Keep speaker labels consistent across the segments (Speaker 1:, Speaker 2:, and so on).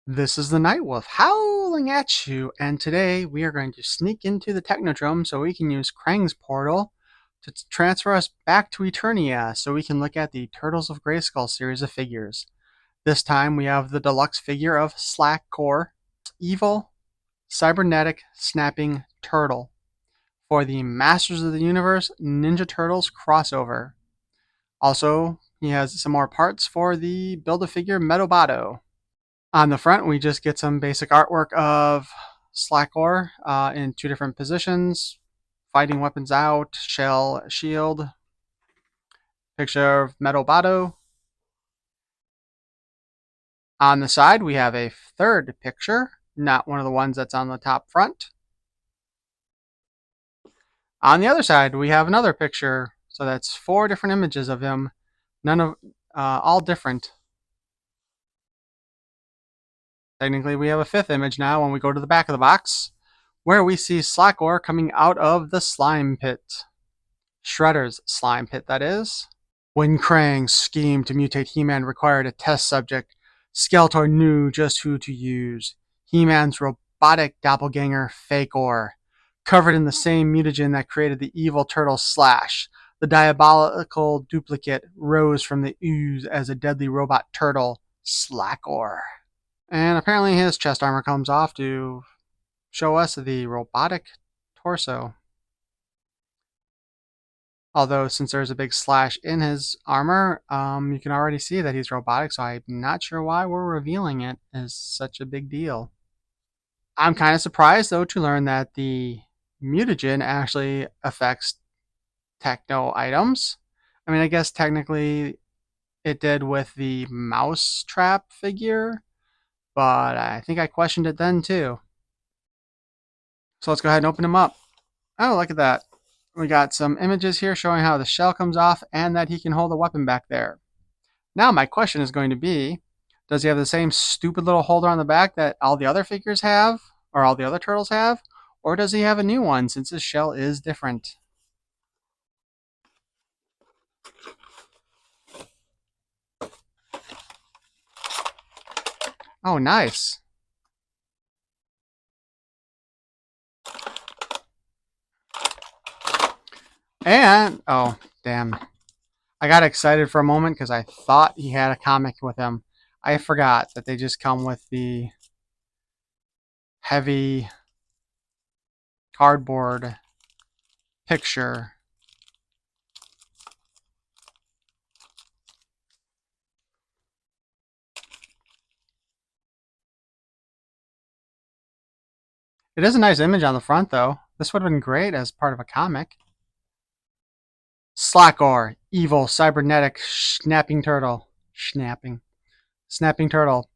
Speaker 1: This is the Night Wolf howling at you, and today we are going to sneak into the Technodrome so we can use Krang's portal to transfer us back to Eternia so we can look at the Turtles of Grayskull series of figures. This time we have the deluxe figure of Sla'ker, evil, cybernetic, snapping turtle for the Masters of the Universe Ninja Turtles crossover. Also, he has some more parts for the Build-A-Figure MOTUO. On the front, we just get some basic artwork of Sla'ker in two different positions, fighting weapons out, shell, shield, picture of MOTUO. On the side, we have a third picture, not one of the ones that's on the top front. On the other side, we have another picture, so that's four different images of him, all different. Technically, we have a fifth image now when we go to the back of the box, where we see Sla'ker coming out of the slime pit. Shredder's slime pit, that is. When Krang's scheme to mutate He-Man required a test subject, Skeletor knew just who to use. He-Man's robotic doppelganger, Fakor. Covered in the same mutagen that created the evil turtle Slash, the diabolical duplicate rose from the ooze as a deadly robot turtle, Sla'ker. And apparently his chest armor comes off to show us the robotic torso. Although, since there's a big slash in his armor, you can already see that he's robotic, so I'm not sure why we're revealing it as such a big deal. I'm kind of surprised, though, to learn that the mutagen actually affects techno items. I mean, I guess technically it did with the mouse trap figure, but I think I questioned it then, too. So let's go ahead and open him up. Oh, look at that. We got some images here showing how the shell comes off and that he can hold a weapon back there. Now my question is going to be, does he have the same stupid little holder on the back that all the other figures have, or all the other turtles have, or does he have a new one since his shell is different? Oh, nice. And, oh, damn. I got excited for a moment because I thought he had a comic with him. I forgot that they just come with the heavy cardboard picture. It is a nice image on the front, though. This would have been great as part of a comic. Sla'ker, evil, cybernetic, snapping turtle. Snapping turtle.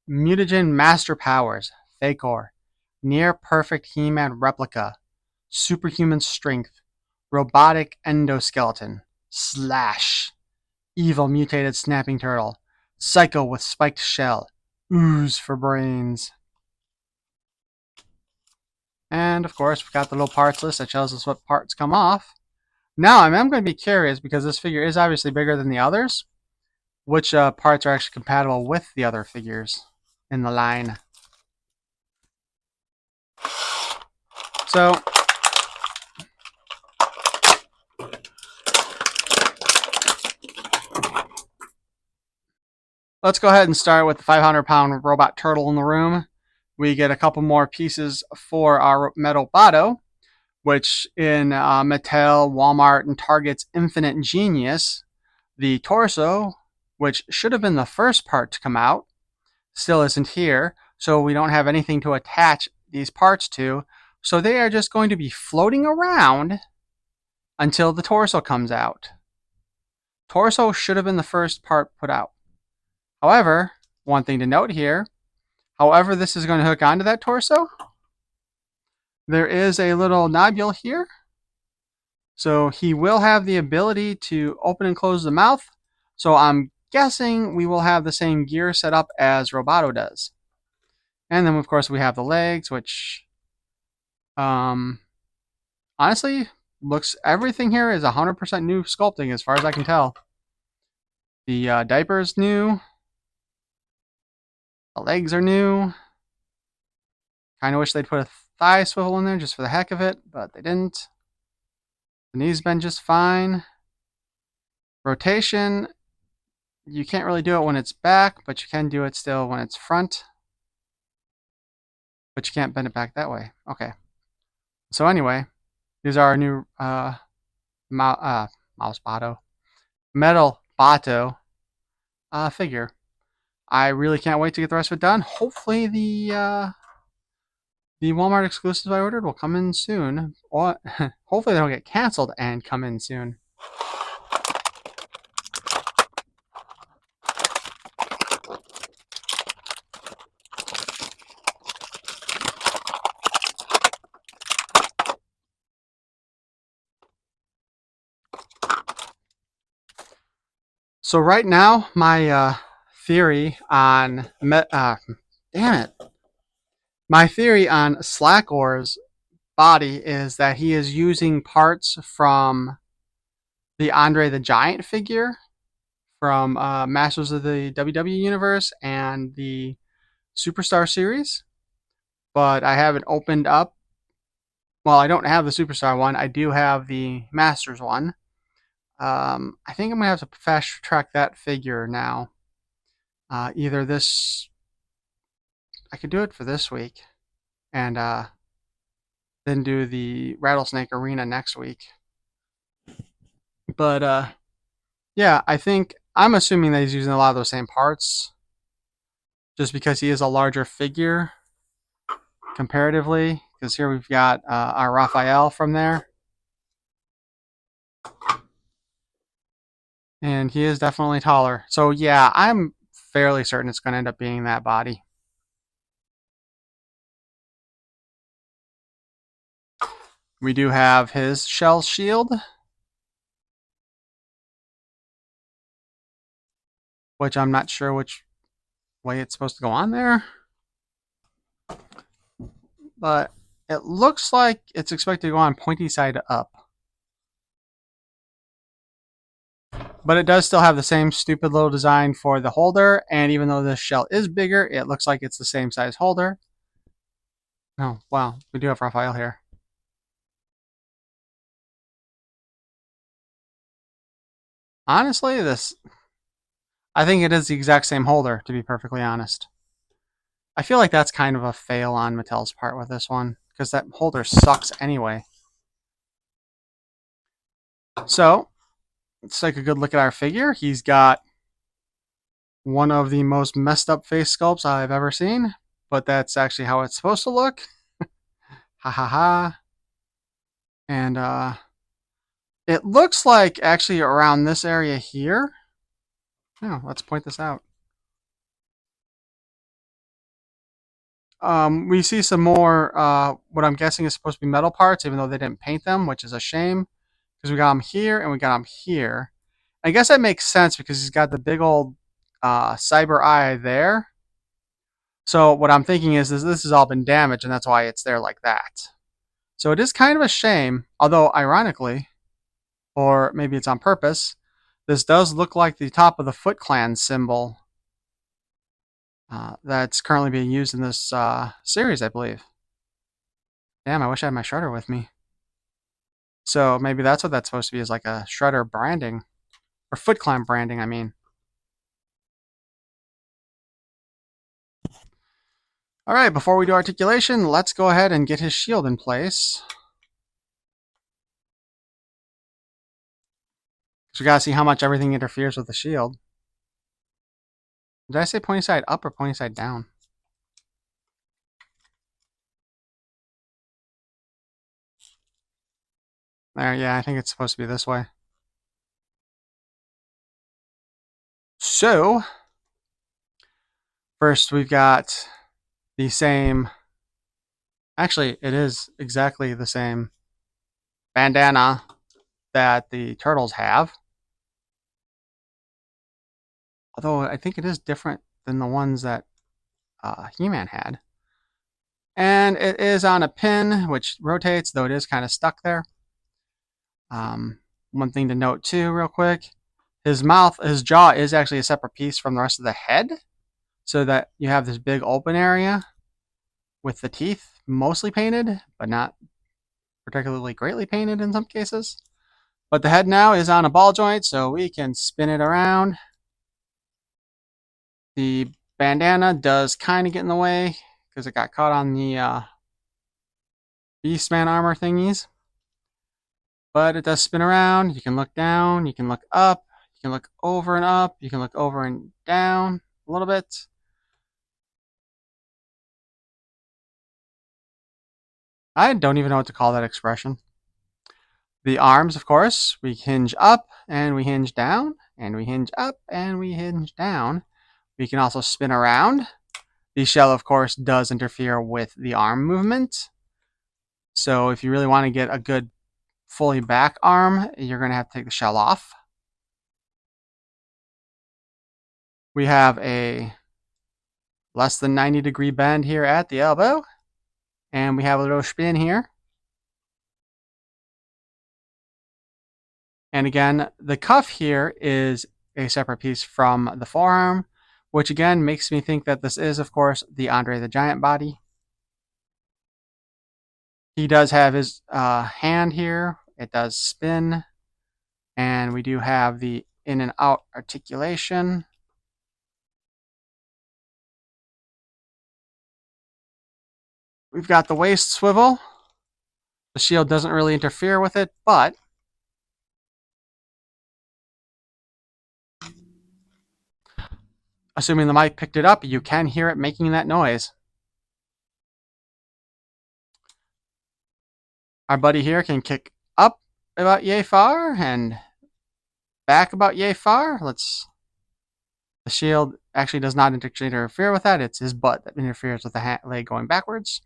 Speaker 1: Mutagen master powers. Fakor. Near perfect He-Man replica. Superhuman strength. Robotic endoskeleton. Slash. Evil mutated snapping turtle. Psycho with spiked shell. Ooze for brains. And of course, we've got the little parts list that shows us what parts come off. Now, I am going to be curious because this figure is obviously bigger than the others. Which parts are actually compatible with the other figures in the line? So, let's go ahead and start with the 500-pound robot turtle in the room. We get a couple more pieces for our MOTUO, which in Mattel, Walmart, and Target's Infinite Genius, the torso, which should have been the first part to come out, still isn't here, so we don't have anything to attach these parts to. So they are just going to be floating around until the torso comes out. Torso should have been the first part put out. However, one thing to note here, however this is going to hook onto that torso, there is a little nodule here. So he will have the ability to open and close the mouth. So I'm guessing we will have the same gear set up as Roboto does. And then, of course, we have the legs, which honestly looks, everything here is 100% new sculpting as far as I can tell. The diaper is new. The legs are new. Kind of wish they'd put a thigh swivel in there just for the heck of it, but they didn't. The knees bend just fine. Rotation, you can't really do it when it's back, but you can do it still when it's front. But you can't bend it back that way. Okay. So anyway, these are our new mouse Bato, metal Bato figure. I really can't wait to get the rest of it done. Hopefully the Walmart exclusives I ordered will come in soon. Or hopefully they don't get canceled and come in soon. So right now, my theory on my theory on Sla'ker's body is that he is using parts from the Andre the Giant figure from Masters of the WWE Universe and the Superstar series, but I haven't opened up. Well, I don't have the Superstar one. I do have the Masters one. I think I'm gonna have to fast track that figure now. Either this, I could do it for this week, and then do the Rattlesnake Arena next week. But yeah, I think I'm assuming that he's using a lot of those same parts, just because he is a larger figure comparatively. Because here we've got our Raphael from there, and he is definitely taller. So yeah, I'm fairly certain it's going to end up being that body. We do have his shell shield, which I'm not sure which way it's supposed to go on there, but it looks like it's expected to go on pointy side up. But it does still have the same stupid little design for the holder, and even though this shell is bigger, it looks like it's the same size holder. Oh, wow, we do have Raphael here. Honestly, I think it is the exact same holder, to be perfectly honest. I feel like that's kind of a fail on Mattel's part with this one, because that holder sucks anyway. So, let's take a good look at our figure. He's got one of the most messed up face sculpts I've ever seen, but that's actually how it's supposed to look. Ha ha ha. And it looks like actually around this area here. Oh, let's point this out. We see some more, what I'm guessing is supposed to be metal parts, even though they didn't paint them, which is a shame. Because we got them here and we got them here. I guess that makes sense because he's got the big old cyber eye there. So what I'm thinking is this has all been damaged, and that's why it's there like that. So it is kind of a shame, although ironically, or maybe it's on purpose, this does look like the top of the Foot Clan symbol that's currently being used in this series, I believe. Damn, I wish I had my Shredder with me. So maybe that's what that's supposed to be, is like a Shredder branding. Or Foot Clan branding, I mean. Alright, before we do articulation, let's go ahead and get his shield in place. So we gotta see how much everything interferes with the shield. Did I say pointy side up or pointy side down? There, yeah, I think it's supposed to be this way. So, first we've got the same, actually it is exactly the same bandana that the turtles have. Although I think it is different than the ones that He-Man had. And it is on a pin, which rotates, though it is kind of stuck there. One thing to note too, real quick, his jaw is actually a separate piece from the rest of the head. so that you have this big open area with the teeth mostly painted, but not particularly greatly painted in some cases. But the head now is on a ball joint, so we can spin it around. The bandana does kind of get in the way because it got caught on the Beastman armor thingies. But it does spin around. You can look down, you can look up, you can look over and up, you can look over and down a little bit. I don't even know what to call that expression. The arms, of course, we hinge up and we hinge down, and we hinge up and we hinge down. We can also spin around. The shell, of course, does interfere with the arm movement. So if you really want to get a good fully back arm, you're going to have to take the shell off. We have a less than 90-degree bend here at the elbow, and we have a little spin here. And again, the cuff here is a separate piece from the forearm, which again makes me think that this is, of course, the Ahjay the Giant body. He does have his hand here. It does spin. And we do have the in and out articulation. We've got the waist swivel. The shield doesn't really interfere with it, but assuming the mic picked it up, you can hear it making that noise. Our buddy here can kick up about yay far and back about yay far. The shield actually does not interfere with that. It's his butt that interferes with the leg going backwards.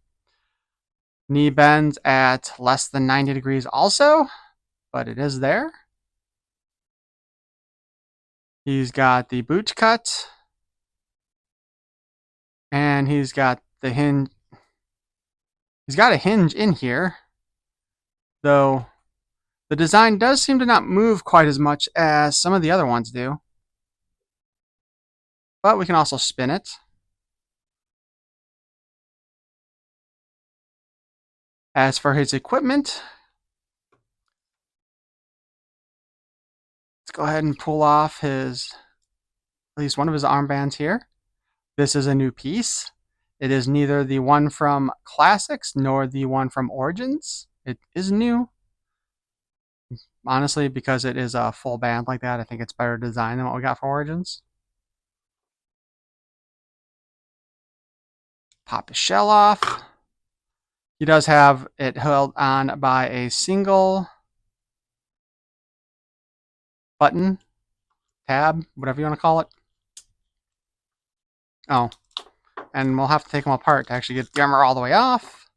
Speaker 1: Knee bends at less than 90 degrees also, but it is there. He's got the boot cut. And he's got the hinge. He's got a hinge in here, though the design does seem to not move quite as much as some of the other ones do. But we can also spin it. As for his equipment, let's go ahead and pull off at least one of his armbands here. This is a new piece. It is neither the one from Classics nor the one from Origins. It is new. Honestly, because it is a full band like that, I think it's better design than what we got for Origins. Pop his shell off. He does have it held on by a single button, tab, whatever you want to call it. Oh, and we'll have to take them apart to actually get the armor all the way off.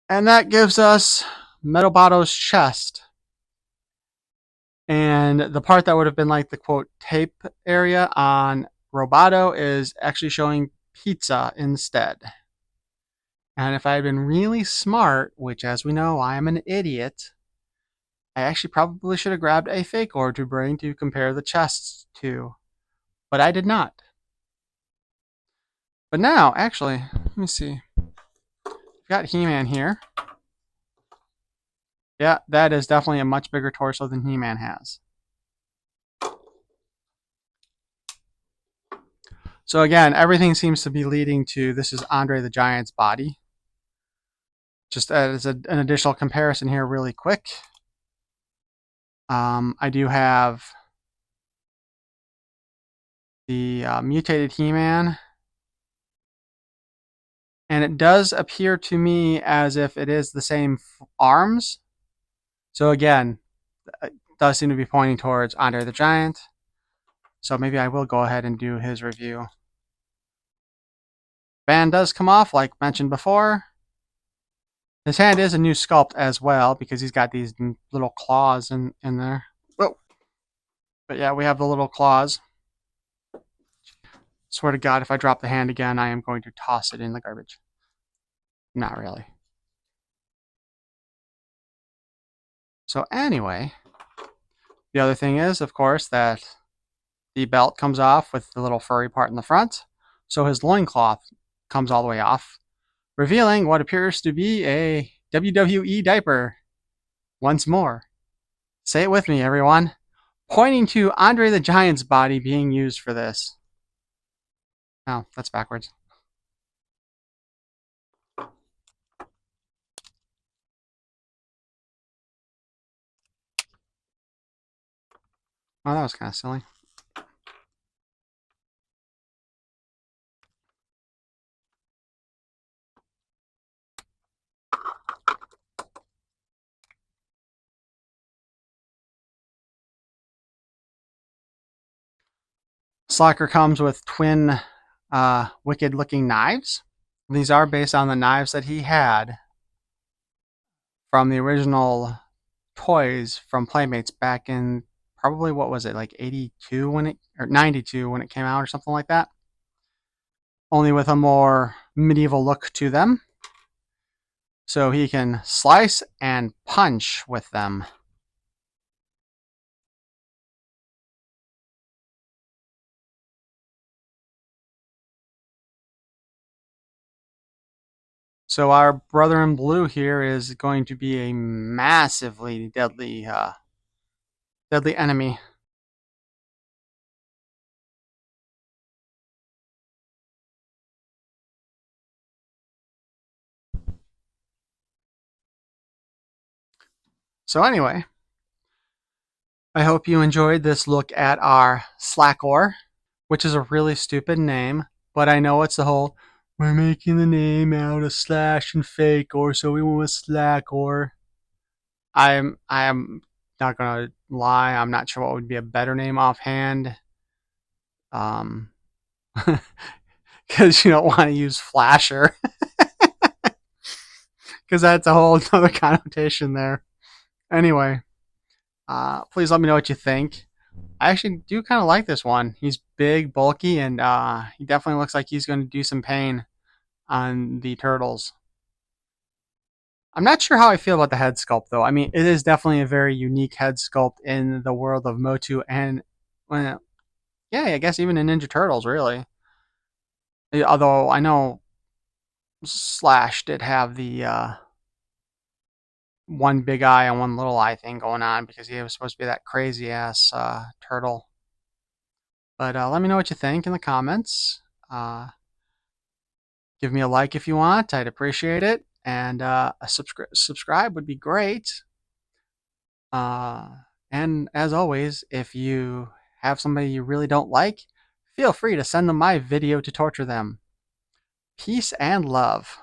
Speaker 1: And that gives us Metalbato's chest. And the part that would have been like the quote tape area on Roboto is actually showing pizza instead. And if I had been really smart, which as we know I am an idiot, I actually probably should have grabbed a fake ore to bring to compare the chests to. But I did not. But now, actually, let me see. We've got He-Man here. Yeah, that is definitely a much bigger torso than He-Man has. So again, everything seems to be leading to this is Ahjay the Giant's body. Just as an additional comparison here really quick. I do have the mutated He-Man. And it does appear to me as if it is the same arms. So again, it does seem to be pointing towards Ahjay the Giant. So maybe I will go ahead and do his review. Band does come off, like mentioned before. His hand is a new sculpt as well, because he's got these little claws in there. Whoa. But yeah, we have the little claws. Swear to God, if I drop the hand again, I am going to toss it in the garbage. Not really. So anyway, the other thing is, of course, that The belt comes off with the little furry part in the front, so his loincloth comes all the way off, revealing what appears to be a WWE diaper. Once more. Say it with me, everyone. Pointing to Andre the Giant's body being used for this. Oh, that's backwards. Oh, that was kind of silly. Sla'ker comes with twin wicked looking knives. These are based on the knives that he had from the original toys from Playmates back in probably, what was it, like 82 when it, or 92 when it came out or something like that. Only with a more medieval look to them. So he can slice and punch with them. So our brother in blue here is going to be a massively deadly enemy. So anyway, I hope you enjoyed this look at our Sla'ker, which is a really stupid name, but I know it's the whole, we're making the name out of slash and fake, or so we went with Sla'ker. I am not gonna lie, I'm not sure what would be a better name offhand. Because you don't want to use Flasher, because that's a whole other connotation there. Anyway, please let me know what you think. I actually do kind of like this one. He's big, bulky, and he definitely looks like he's going to do some pain on the turtles. I'm not sure how I feel about the head sculpt, though. I mean, it is definitely a very unique head sculpt in the world of MOTU, and well, yeah, I guess even in Ninja Turtles, really. Although I know Slash did have the one big eye and one little eye thing going on because he was supposed to be that crazy ass turtle. But let me know what you think in the comments. Give me a like if you want. I'd appreciate it. And a subscribe would be great. And as always, if you have somebody you really don't like, feel free to send them my video to torture them. Peace and love.